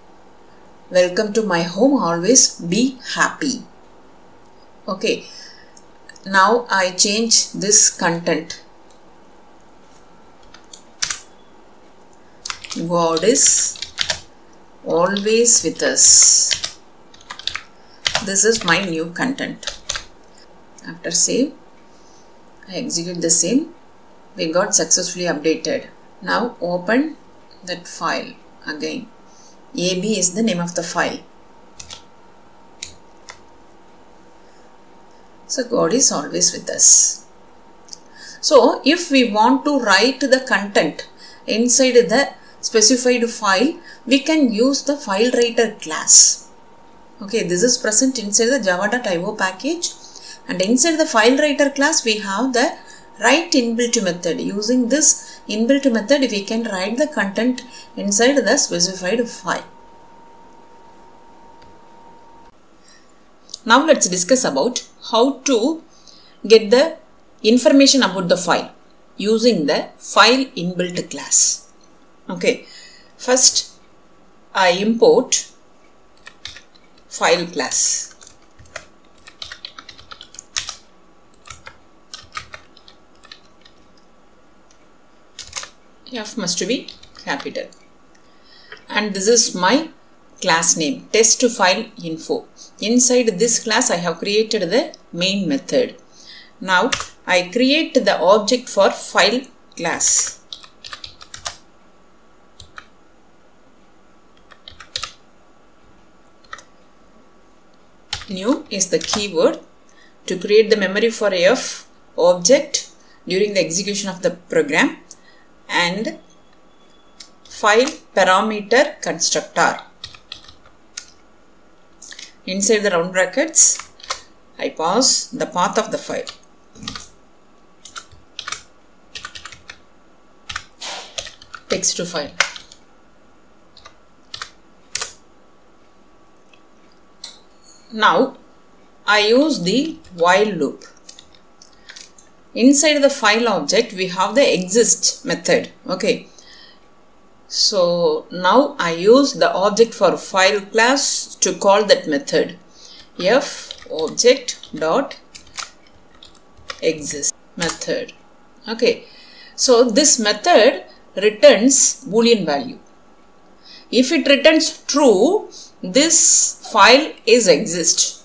welcome to my home, always be happy. Okay. Now I change this content. God is always with us. This is my new content. After save, I execute the same. We got successfully updated. Now open that file again. AB is the name of the file. So God is always with us. So if we want to write the content inside the specified file, we can use the file writer class. Okay, this is present inside the java.io package, and inside the file writer class we have the write inbuilt method. Using this inbuilt method we can write the content inside the specified file. Now let's discuss about how to get the information about the file using the file inbuilt class. Okay, first I import file class. F must be capital, and this is my class name, test file info. Inside this class I have created the main method. Now I create the object for file class. New is the keyword to create the memory for F object during the execution of the program, and file parameter constructor. Inside the round brackets, I pass the path of the file. Text to file. Now, I use the while loop. Inside the file object, we have the exist method. Okay. So now I use the object for file class to call that method. F object dot exist method. Okay. So this method returns Boolean value. If it returns true, this file is exist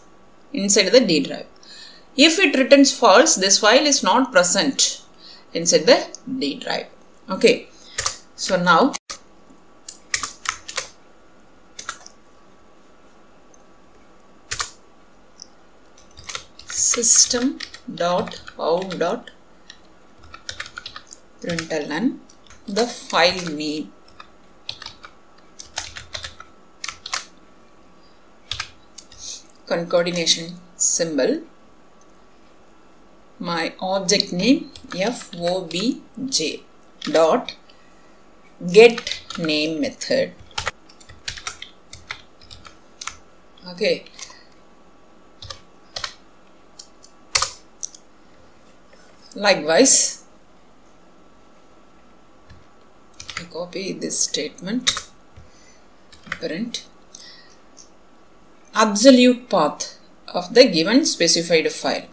inside the D drive. If it returns false, this file is not present inside the D drive. Okay. So now system.out.println the file name. Concatenation symbol. my object name FOBJ dot get name method. Okay. Likewise, I copy this statement, print absolute path of the given specified file.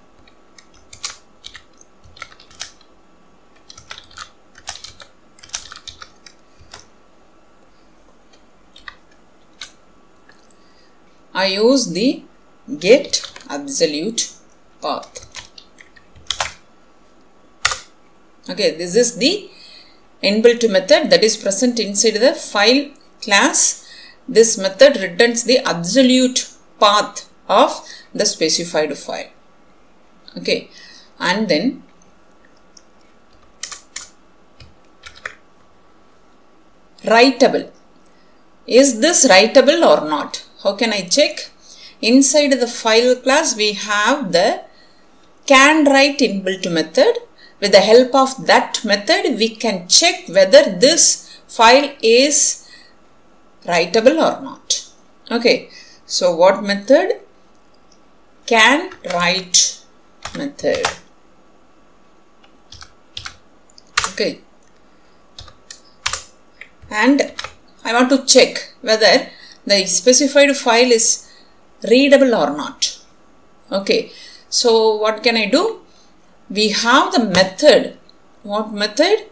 I use the get absolute path. Okay, this is the inbuilt method that is present inside the file class. This method returns the absolute path of the specified file. Okay, and then writable. Is this writable or not? How can I check? Inside the file class we have the can write inbuilt method. With the help of that method we can check whether this file is writable or not. Okay, so what method? Can write method. Okay, and I want to check whether the specified file is readable or not. Okay, so what can I do? We have the method. What method?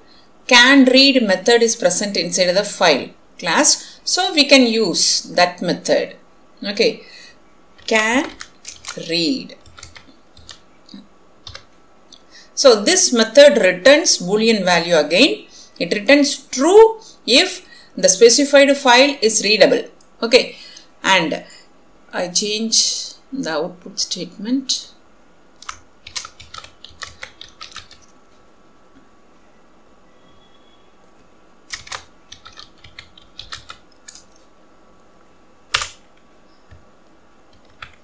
Can read method is present inside the file class, so we can use that method. Okay, can read. So this method returns boolean value again. It returns true if the specified file is readable. Okay, and I change the output statement.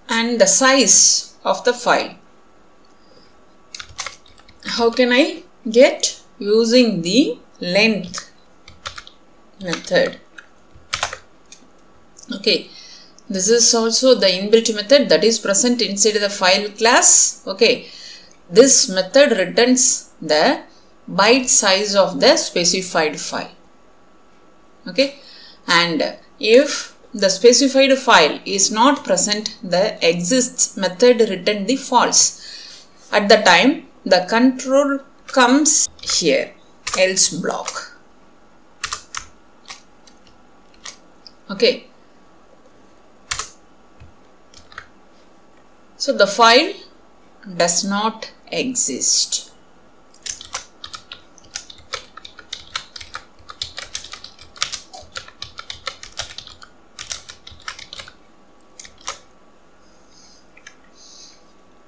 And the size of the file. How can I get? Using the length method. Okay, this is also the inbuilt method that is present inside the file class. Okay, this method returns the byte size of the specified file. Okay, and if the specified file is not present, the exists method return the false. At the time the control comes here, else block. Okay, so the file does not exist.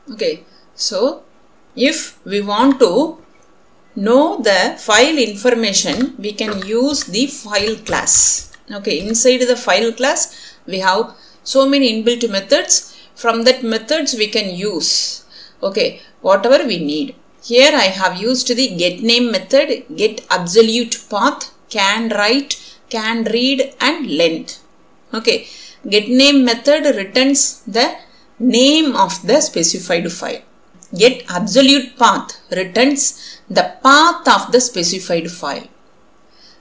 Okay, so if we want to know the file information, we can use the file class. Okay, inside the file class we have so many inbuilt methods. From that methods we can use, okay, whatever we need. Here I have used the get name method, get absolute path, can write, can read, and length. Okay, get name method returns the name of the specified file. Get absolute path returns the path of the specified file.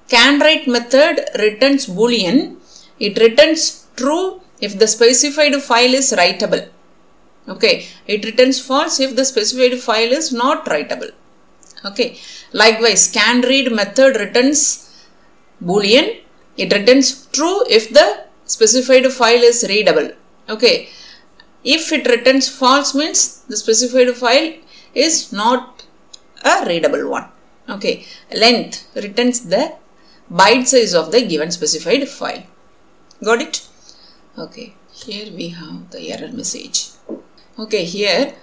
Can write method returns boolean. It returns true if the specified file is writable. Okay, it returns false if the specified file is not writable. Okay, likewise can read method returns boolean. It returns true if the specified file is readable. Okay, if it returns false means the specified file is not a readable one. Okay, length returns the byte size of the given specified file. Got it? Okay, here we have the error message. Okay, here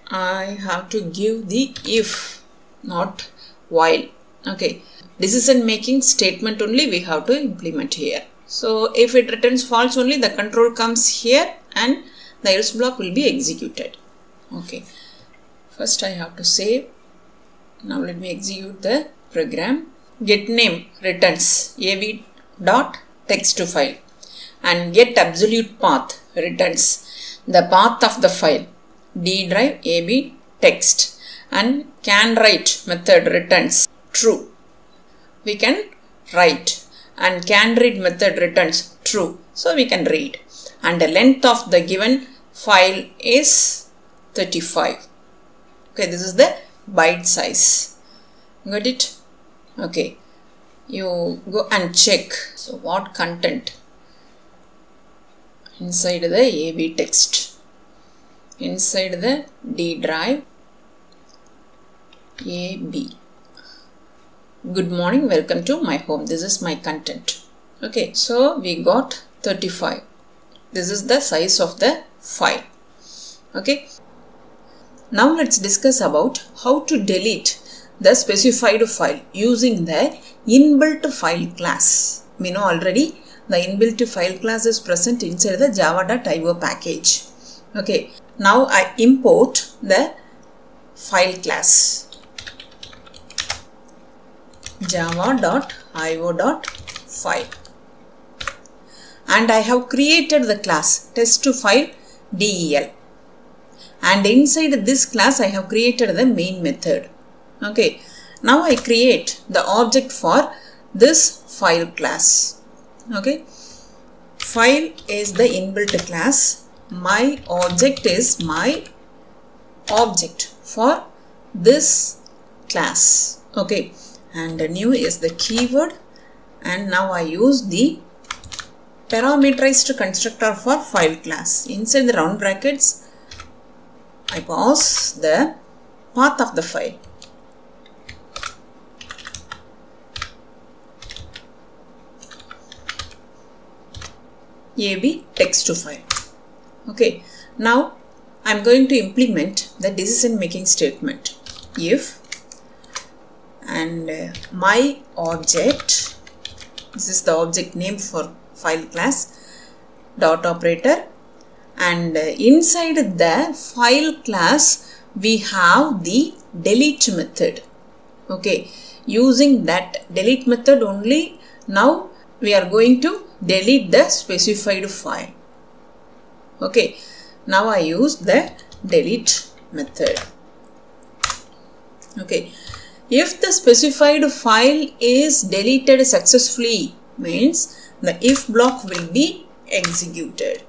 I have to give the if, not while. Okay, decision making statement only we have to implement here. So if it returns false only, the control comes here and the else block will be executed. Okay, First I have to save. Now let me execute the program. Get name returns av.text to file, and get absolute path returns the path of the file D drive ab text, and can write method returns true. We can write, and can read method returns true, so we can read, and the length of the given file is 35. Okay, this is the byte size. Got it? Okay, you go and check. So what content inside the AB text, inside the D drive AB. Good morning, welcome to my home. This is my content. Okay, so we got 35. This is the size of the file. Okay, now let's discuss about how to delete the specified file using the inbuilt file class. We know already the inbuilt file class is present inside the java.io package. Okay, now I import the file class java.io.file, and I have created the class test2file del, and inside this class I have created the main method. Okay, now I create the object for this file class. Okay, file is the inbuilt class. My object is my object for this class. Okay, and new is the keyword, and now I use the parameterized constructor for file class. Inside the round brackets I pass the path of the file. AB text to file. Okay, now I am going to implement the decision making statement. If and my object, this is the object name for file class, dot operator, and inside the file class we have the delete method. Okay, using that delete method only now we are going to delete the specified file. Okay, now I use the delete method. Okay, if the specified file is deleted successfully, means the if block will be executed.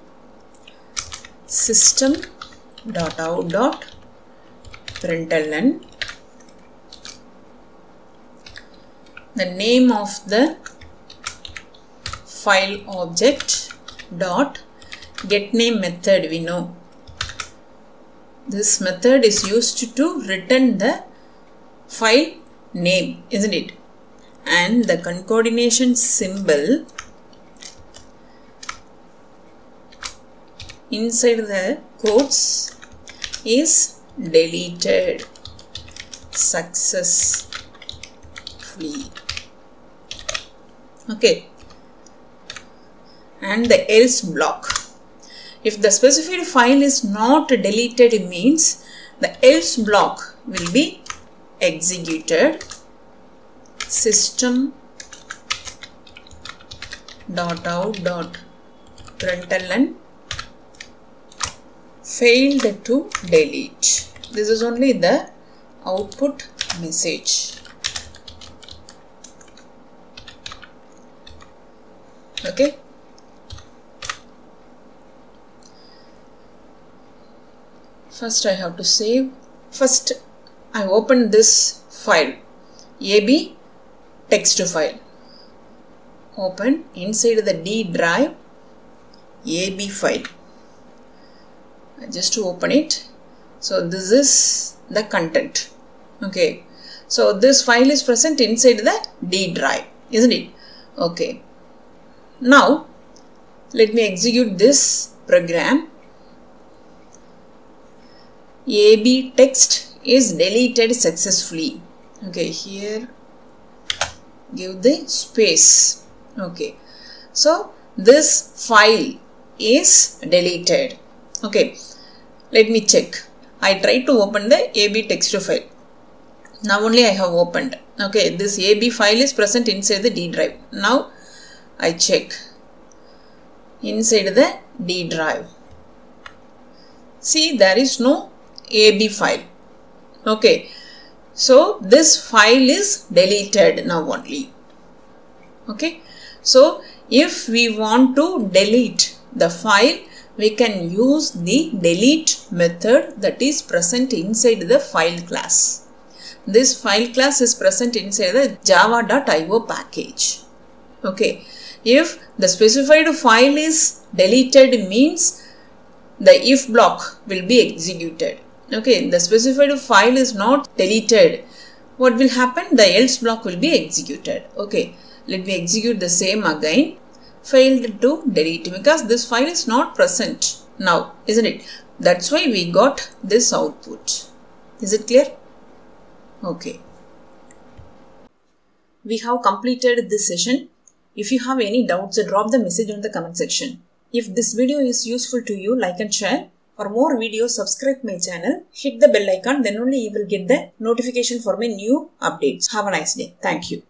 System.out.println, the name of the file object dot get name method. We know this method is used to return the file name, isn't it? And the concatenation symbol inside the quotes is deleted successfully. Okay, and the else block. If the specified file is not deleted, it means the else block will be executed. System.out.println failed to delete. This is only the output message. Okay, first I have to save. First I open this file AB text file. Open inside the D drive AB file. Just to open it. So this is the content. Okay, so this file is present inside the D drive, isn't it? Okay, now let me execute this program. AB text is deleted successfully. Okay, here give the space. Okay, so this file is deleted. Okay, let me check. I tried to open the AB text file. Now only I have opened. Okay, this AB file is present inside the D drive. Now I check inside the D drive. See, there is no AB file. Okay, so this file is deleted now only. Okay, so if we want to delete the file, we can use the delete method that is present inside the file class. This file class is present inside the java.io package. Okay, if the specified file is deleted means the if block will be executed. Okay, the specified file is not deleted. What will happen? The else block will be executed. Okay, let me execute the same again. Failed to delete because this file is not present now, isn't it? That's why we got this output. Is it clear? Okay. We have completed this session. If you have any doubts, drop the message on the comment section. If this video is useful to you, like and share. For more videos, subscribe my channel. Hit the bell icon, then only you will get the notification for my new updates. Have a nice day. Thank you.